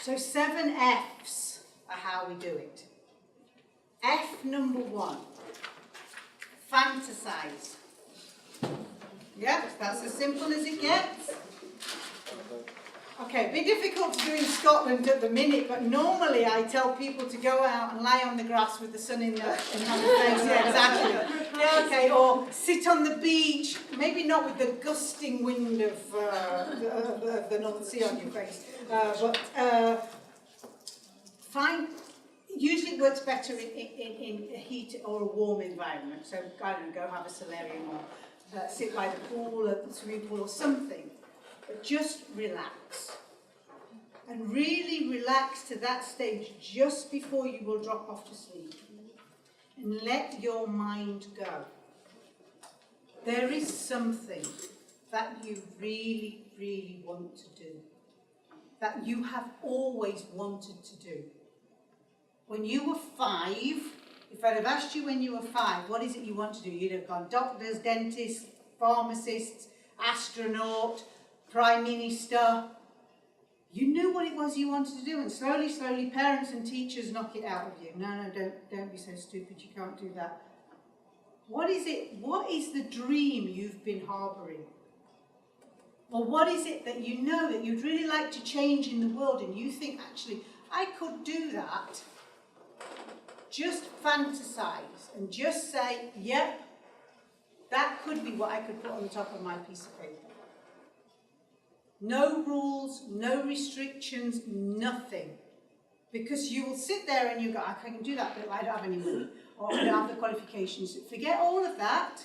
So 7 F's are how we do it. F number 1, fantasize. Yeah, that's as simple as it gets. Okay, a bit difficult to do in Scotland at the minute, but normally I tell people to go out and lie on the grass with the sun in their face. Yeah, exactly. Yeah, okay, or sit on the beach, maybe not with the gusting wind of the North Sea on your face, but fine. Usually it works better in a heat or a warm environment, so I don't know, go have a solarium or sit by the pool, a swimming pool or something. But just relax. And really relax to that stage just before you will drop off to sleep. And let your mind go. There is something that you really, really want to do. That you have always wanted to do. When you were 5, if I'd have asked you when you were 5, what is it you want to do? You'd have gone doctors, dentists, pharmacists, astronaut, Prime Minister. You knew what it was you wanted to do, and slowly, slowly, parents and teachers knock it out of you. No, don't be so stupid, you can't do that. What is it? What is the dream you've been harbouring? Or what is it that you know that you'd really like to change in the world, and you think, actually, I could do that? Just fantasize and just say, yep, that could be what I could put on the top of my piece of paper. No rules, no restrictions, nothing. Because you will sit there and you go, I can do that, but I don't have any money, or I don't have the qualifications. Forget all of that.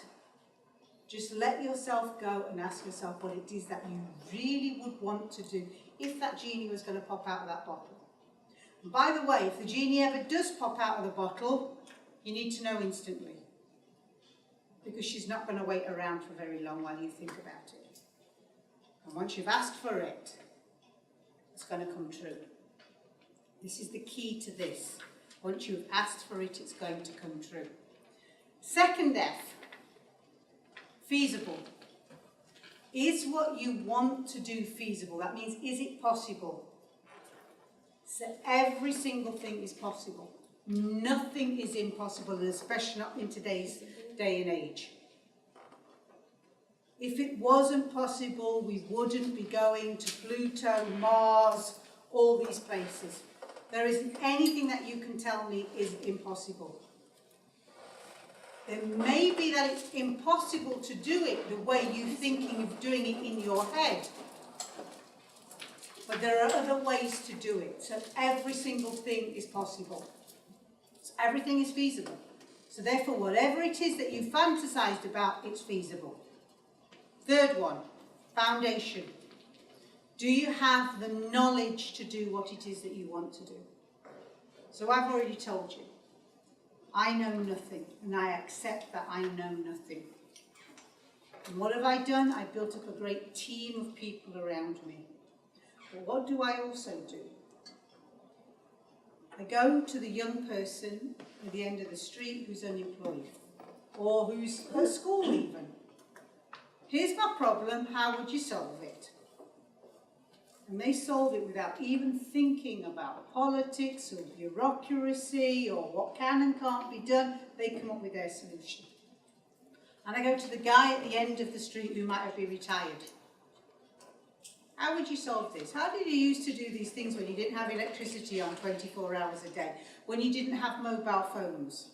Just let yourself go and ask yourself what it is that you really would want to do if that genie was going to pop out of that bottle. And by the way, if the genie ever does pop out of the bottle, you need to know instantly. Because she's not going to wait around for very long while you think about it. And once you've asked for it, it's going to come true. This is the key to this. Once you've asked for it, it's going to come true. Second F, feasible. Is what you want to do feasible? That means, is it possible? So every single thing is possible. Nothing is impossible, and especially not in today's day and age. If it wasn't possible, we wouldn't be going to Pluto, Mars, all these places. There isn't anything that you can tell me is impossible. It may be that it's impossible to do it the way you're thinking of doing it in your head. But there are other ways to do it. So every single thing is possible. So everything is feasible. So therefore, whatever it is that you fantasized about, it's feasible. Third one, foundation. Do you have the knowledge to do what it is that you want to do? So I've already told you. I know nothing, and I accept that I know nothing. And what have I done? I built up a great team of people around me. But what do I also do? I go to the young person at the end of the street who's unemployed, or who's at school even. Here's my problem, how would you solve it? And they solve it without even thinking about politics or bureaucracy or what can and can't be done. They come up with their solution. And I go to the guy at the end of the street who might be retired. How would you solve this? How did you used to do these things when you didn't have electricity on 24 hours a day? When you didn't have mobile phones?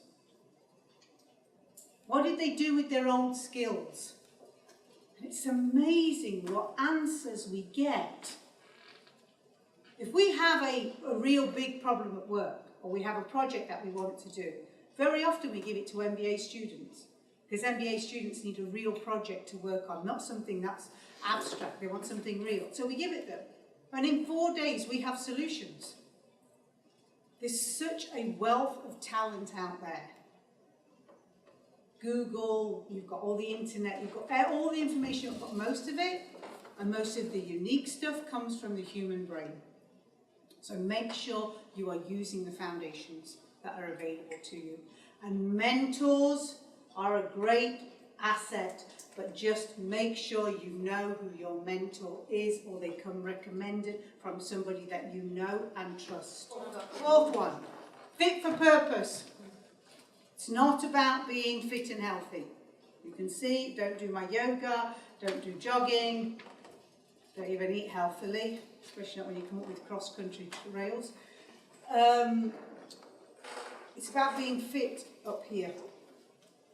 What did they do with their old skills? It's amazing what answers we get. If we have a real big problem at work, or we have a project that we want to do, very often we give it to MBA students, because MBA students need a real project to work on, not something that's abstract. They want something real. So we give it them. And in 4 days, we have solutions. There's such a wealth of talent out there. Google, you've got all the internet, you've got all the information, you've got most of it, and most of the unique stuff comes from the human brain. So make sure you are using the foundations that are available to you. And mentors are a great asset, but just make sure you know who your mentor is, or they come recommended from somebody that you know and trust. Fourth one, fit for purpose. It's not about being fit and healthy. You can see, don't do my yoga, don't do jogging, don't even eat healthily, especially not when you come up with cross-country trails. It's about being fit up here.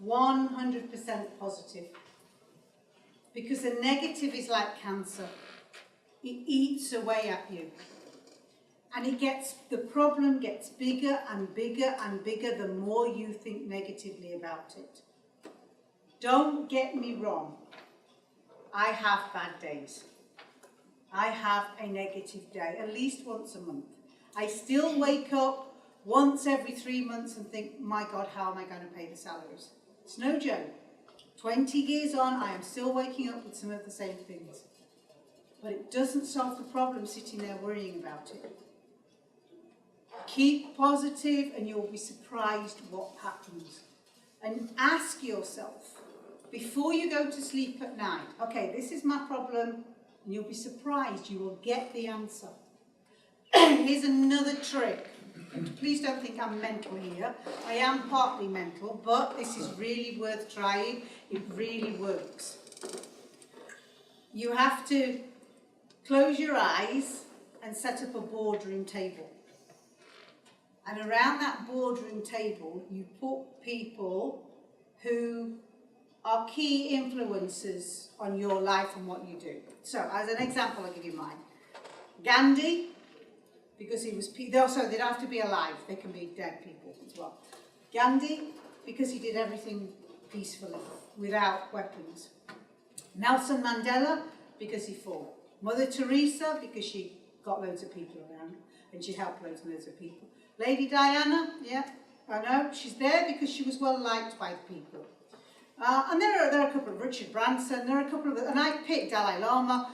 100% positive. Because the negative is like cancer. It eats away at you. And the problem gets bigger and bigger and bigger the more you think negatively about it. Don't get me wrong. I have bad days. I have a negative day, at least once a month. I still wake up once every 3 months and think, my God, how am I going to pay the salaries? It's no joke. 20 years on, I am still waking up with some of the same things. But it doesn't solve the problem sitting there worrying about it. Keep positive and you'll be surprised what happens. And ask yourself, before you go to sleep at night, okay, this is my problem, and you'll be surprised you will get the answer. Here's another trick. And please don't think I'm mental here. I am partly mental, but this is really worth trying. It really works. You have to close your eyes and set up a boardroom table. And around that boardroom table, you put people who are key influencers on your life and what you do. So, as an example, I'll give you mine. Gandhi, because he was, they don't have to be alive, they can be dead people as well. Gandhi, because he did everything peacefully, without weapons. Nelson Mandela, because he fought. Mother Teresa, because she got loads of people around, and she helped loads and loads of people. Lady Diana, yeah, I know, she's there because she was well liked by the people. And there are a couple of, Richard Branson, there are a couple of, and I pick Dalai Lama,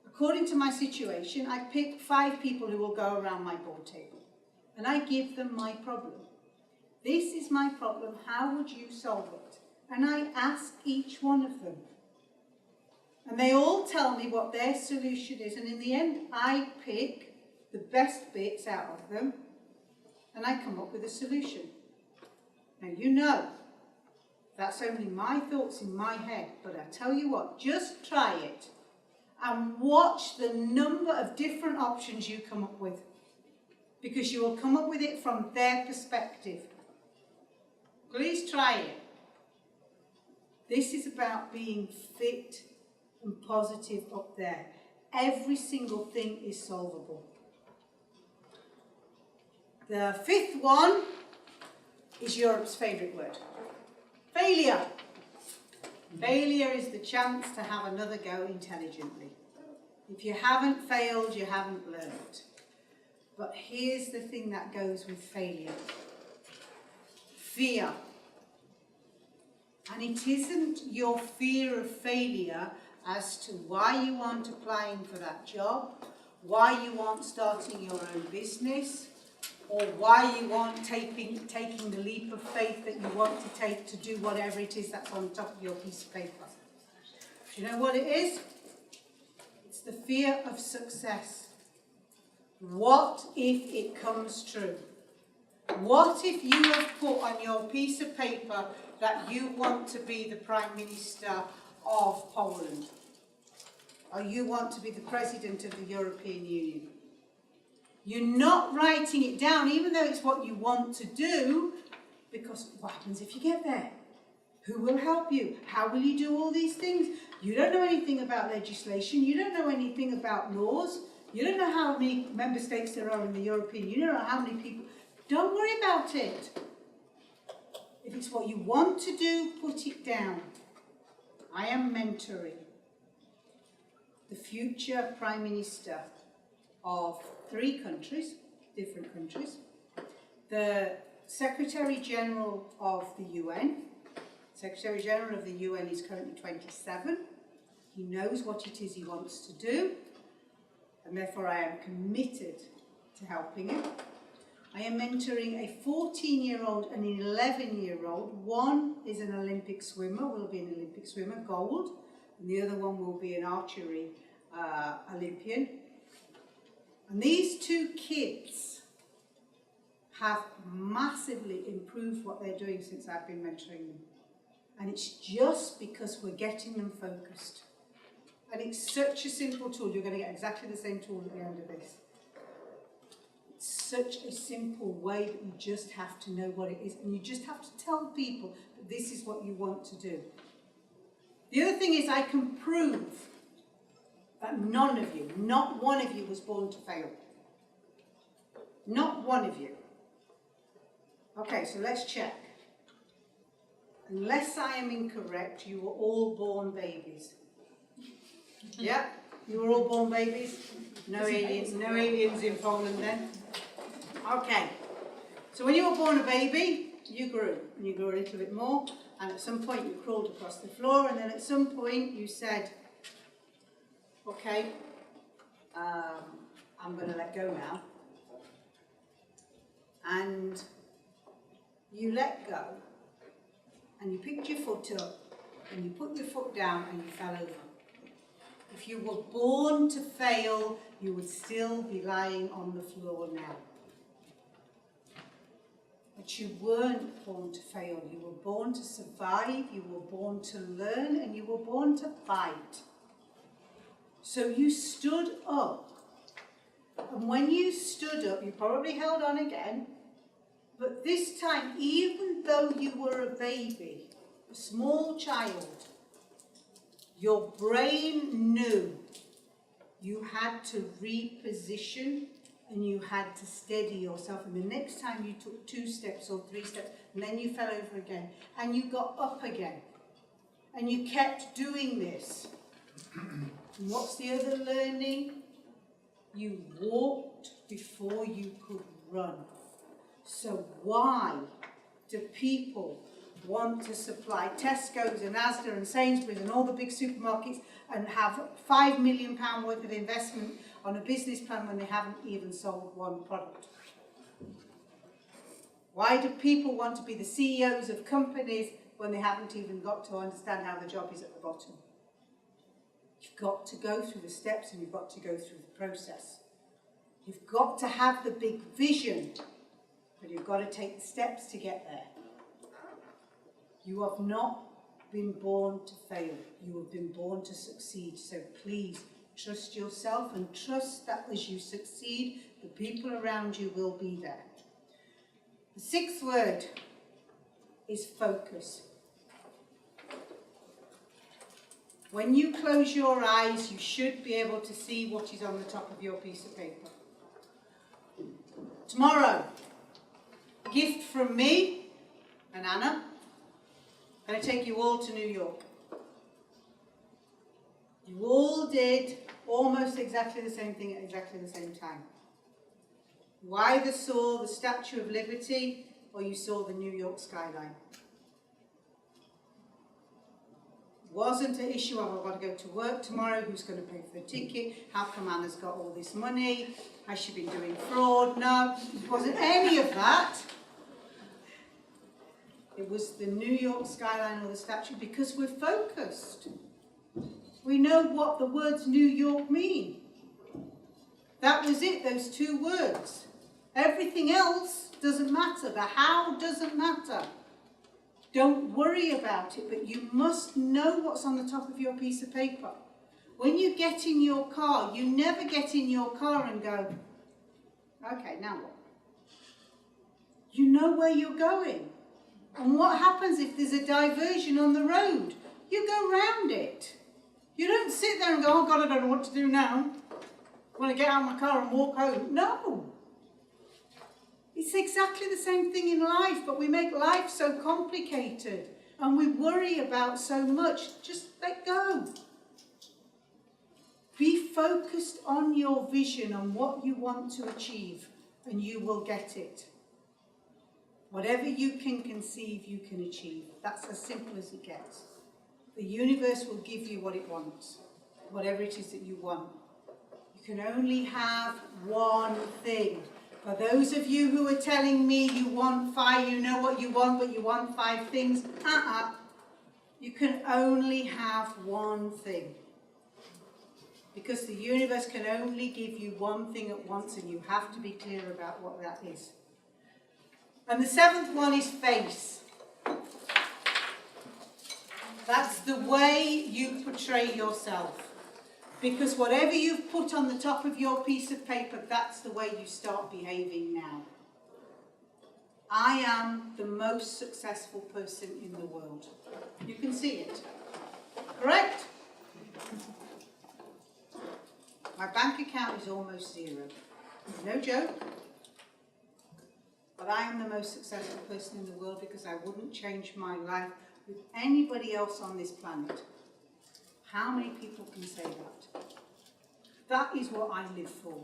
according to my situation, I pick 5 people who will go around my board table. And I give them my problem. This is my problem, how would you solve it? And I ask each one of them. And they all tell me what their solution is, and in the end, I pick the best bits out of them, and I come up with a solution. Now you know, that's only my thoughts in my head, but I tell you what, just try it and watch the number of different options you come up with, because you will come up with it from their perspective. Please try it. This is about being fit and positive up there. Every single thing is solvable. The 5th one is Europe's favourite word. Failure. Failure is the chance to have another go intelligently. If you haven't failed, you haven't learned. But here's the thing that goes with failure. Fear. And it isn't your fear of failure as to why you aren't applying for that job, why you aren't starting your own business, or why you aren't taking the leap of faith that you want to take to do whatever it is that's on top of your piece of paper. Do you know what it is? It's the fear of success. What if it comes true? What if you have put on your piece of paper that you want to be the Prime Minister of Poland? Or you want to be the President of the European Union? You're not writing it down, even though it's what you want to do, because what happens if you get there? Who will help you? How will you do all these things? You don't know anything about legislation. You don't know anything about laws. You don't know how many member states there are in the European Union or how many people. Don't worry about it. If it's what you want to do, put it down. I am mentoring the future Prime Minister of 3 countries, different countries, the Secretary General of the UN. Secretary General of the UN is currently 27. He knows what it is he wants to do, and therefore I am committed to helping him. I am mentoring a 14-year-old and an 11-year-old. One is an Olympic swimmer, will be an Olympic swimmer, gold, and the other one will be an archery Olympian. And these two kids have massively improved what they're doing since I've been mentoring them. And it's just because we're getting them focused. And it's such a simple tool. You're going to get exactly the same tool at the end of this. It's such a simple way that you just have to know what it is. And you just have to tell people that this is what you want to do. The other thing is I can prove that none of you, not one of you was born to fail. Not one of you. Okay, so let's check. Unless I am incorrect, you were all born babies. Yeah? You were all born babies? No aliens in Poland then? Okay. So when you were born a baby, you grew. And you grew a little bit more. And at some point you crawled across the floor. And then at some point you said, okay, I'm going to let go now. And you let go. And you picked your foot up. And you put your foot down and you fell over. If you were born to fail, you would still be lying on the floor now. But you weren't born to fail. You were born to survive, you were born to learn, and you were born to fight. So you stood up. And when you stood up, you probably held on again. But this time, even though you were a baby, a small child, your brain knew you had to reposition and you had to steady yourself. And the next time you took 2 steps or 3 steps, and then you fell over again, and you got up again. And you kept doing this. And what's the other learning? You walked before you could run. So why do people want to supply Tesco's and Asda and Sainsbury's and all the big supermarkets and have £5 million worth of investment on a business plan when they haven't even sold one product? Why do people want to be the CEOs of companies when they haven't even got to understand how the job is at the bottom? You've got to go through the steps and you've got to go through the process. You've got to have the big vision, but you've got to take the steps to get there. You have not been born to fail. You have been born to succeed. So please trust yourself and trust that as you succeed, the people around you will be there. The 6th word is focus. When you close your eyes, you should be able to see what is on the top of your piece of paper. Tomorrow, gift from me and Anna. I'm going to take you all to New York. You all did almost exactly the same thing at exactly the same time. You either saw the Statue of Liberty or you saw the New York skyline. It wasn't an issue of I've got to go to work tomorrow, who's going to pay for the ticket, how come Anna's got all this money, has she been doing fraud? No, it wasn't any of that. It was the New York skyline or the statue because we're focused. We know what the words New York mean. That was it, those 2 words. Everything else doesn't matter. The how doesn't matter. Don't worry about it, but you must know what's on the top of your piece of paper. When you get in your car, you never get in your car and go, okay, now what? You know where you're going. And what happens if there's a diversion on the road? You go round it. You don't sit there and go, oh God, I don't know what to do now. I want to get out of my car and walk home. No. It's exactly the same thing in life, but we make life so complicated and we worry about so much. Just let go. Be focused on your vision, on what you want to achieve, and you will get it. Whatever you can conceive, you can achieve. That's as simple as it gets. The universe will give you what it wants, whatever it is that you want. You can only have one thing. For those of you who are telling me you want 5, you know what you want, but you want 5 things, you can only have one thing. Because the universe can only give you one thing at once, and you have to be clear about what that is. And the 7th one is face. That's the way you portray yourself. Because whatever you've put on the top of your piece of paper, that's the way you start behaving now. I am the most successful person in the world. You can see it. Correct? My bank account is almost 0. No joke. But I am the most successful person in the world because I wouldn't change my life with anybody else on this planet. How many people can say that? That is what I live for.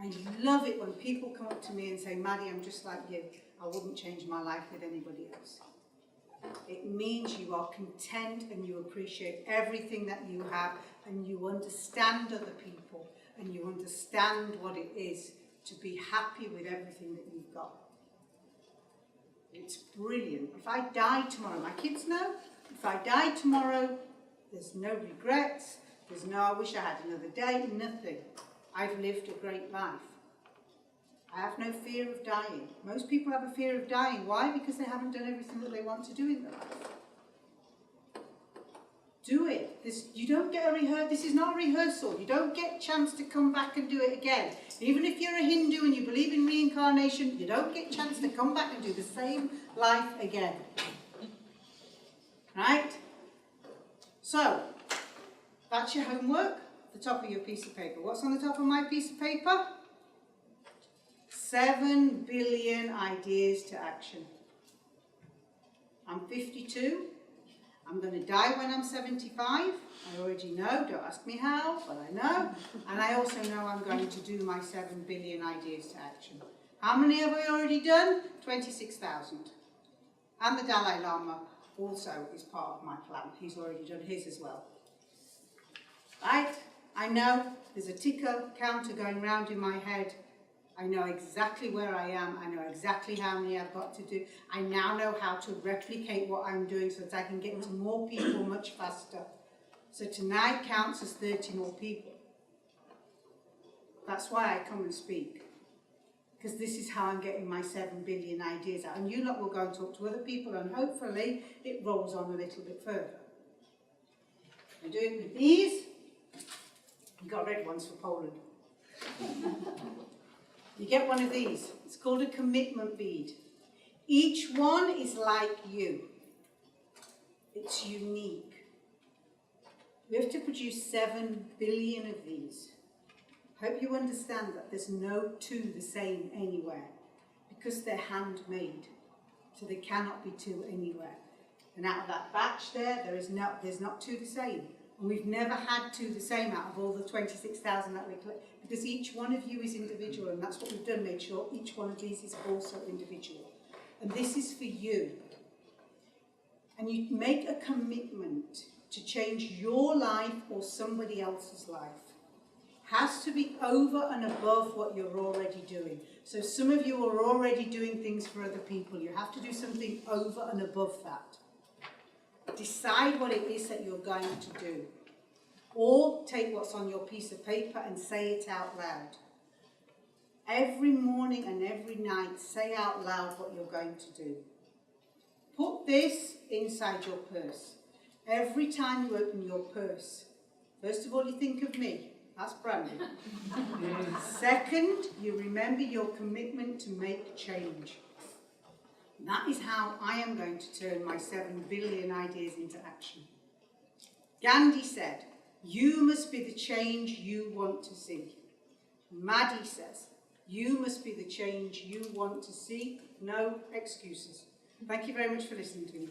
I love it when people come up to me and say, Maddie, I'm just like you. I wouldn't change my life with anybody else. It means you are content and you appreciate everything that you have, and you understand other people, and you understand what it is to be happy with everything that you've got. It's brilliant. If I die tomorrow, my kids know, if I die tomorrow, there's no regrets, there's no I wish I had another day, nothing. I've lived a great life. I have no fear of dying. Most people have a fear of dying. Why? Because they haven't done everything that they want to do in their life. Do it. You don't get a rehearsal. This is not a rehearsal. You don't get a chance to come back and do it again. Even if you're a Hindu and you believe in reincarnation, you don't get a chance to come back and do the same life again. Right? So, that's your homework, the top of your piece of paper. What's on the top of my piece of paper? 7 billion ideas to action. I'm 52. I'm going to die when I'm 75. I already know, don't ask me how, but I know. And I also know I'm going to do my 7 billion ideas to action. How many have I already done? 26,000. And the Dalai Lama also is part of my plan. He's already done his as well. Right? I know there's a ticker counter going round in my head. I know exactly where I am. I know exactly how many I've got to do. I now know how to replicate what I'm doing so that I can get to more people much faster. So tonight counts as 30 more people. That's why I come and speak. Because this is how I'm getting my 7 billion ideas out. And you lot will go and talk to other people, and hopefully it rolls on a little bit further. I do it with these. You've got red ones for Poland. You get one of these. It's called a commitment bead. Each one is like you. It's unique. We have to produce 7 billion of these. Hope you understand that there's no 2 the same anywhere, because they're handmade. So they cannot be 2 anywhere. And out of that batch there's not 2 the same. And we've never had 2 the same out of all the 26,000 that we collect, because each one of you is individual, and that's what we've done, made sure each one of these is also individual. And this is for you. And you make a commitment to change your life or somebody else's life. Has to be over and above what you're already doing. So some of you are already doing things for other people. You have to do something over and above that. Decide what it is that you're going to do. Or take what's on your piece of paper and say it out loud. Every morning and every night, say out loud what you're going to do. Put this inside your purse. Every time you open your purse, first of all, you think of me. That's Brandon. Second, you remember your commitment to make change. And that is how I am going to turn my 7 billion ideas into action. Gandhi said, you must be the change you want to see. Madi says, you must be the change you want to see. No excuses. Thank you very much for listening to me.